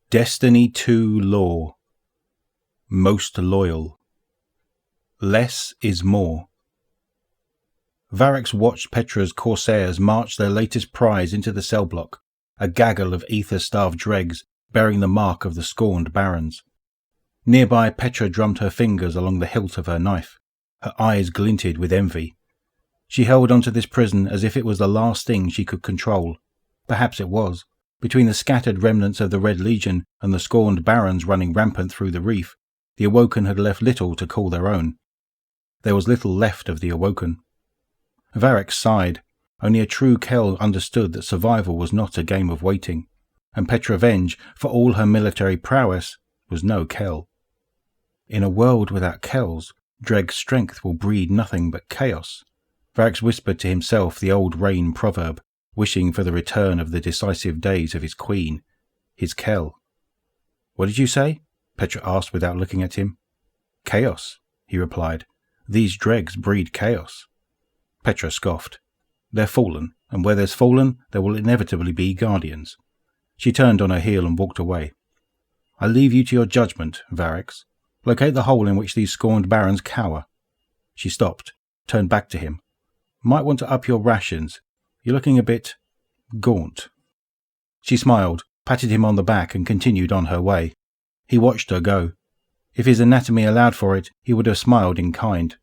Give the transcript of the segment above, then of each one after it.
Destiny 2 Law. Most loyal. Less is more. Variks watched Petra's corsairs march their latest prize into the cell block, a gaggle of ether-starved dregs bearing the mark of the scorned barons. Nearby, Petra drummed her fingers along the hilt of her knife. Her eyes glinted with envy. She held onto this prison as if it was the last thing she could control. Perhaps it was. Between the scattered remnants of the Red Legion and the scorned barons running rampant through the reef, the Awoken had left little to call their own. There was little left of the Awoken. Variks sighed. Only a true Kell understood that survival was not a game of waiting, and Petra Venj, for all her military prowess, was no Kell. In a world without Kells, Dreg's strength will breed nothing but chaos. Variks whispered to himself the old Rain proverb, wishing for the return of the decisive days of his queen, his Kell. "What did you say?" Petra asked without looking at him. "Chaos," he replied. "These dregs breed chaos." Petra scoffed. "They're fallen, and where there's fallen, there will inevitably be guardians." She turned on her heel and walked away. "I leave you to your judgment, Variks. Locate the hole in which these scorned barons cower." She stopped, turned back to him. "Might want to up your rations. You're looking a bit gaunt." She smiled, patted him on the back and continued on her way. He watched her go. If his anatomy allowed for it, he would have smiled in kind.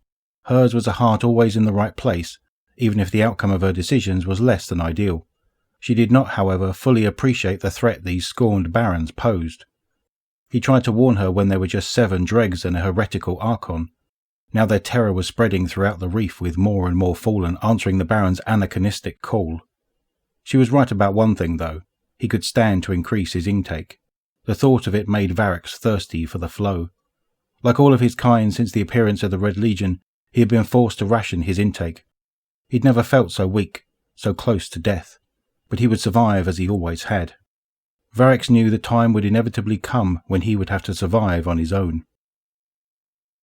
Hers was a heart always in the right place, even if the outcome of her decisions was less than ideal. She did not, however, fully appreciate the threat these scorned barons posed. He tried to warn her when there were just 7 dregs and a heretical Archon. Now their terror was spreading throughout the reef, with more and more fallen answering the Baron's anachronistic call. She was right about one thing, though. He could stand to increase his intake. The thought of it made Variks thirsty for the flow. Like all of his kind since the appearance of the Red Legion, he had been forced to ration his intake. He'd never felt so weak, so close to death, but he would survive as he always had. Variks knew the time would inevitably come when he would have to survive on his own.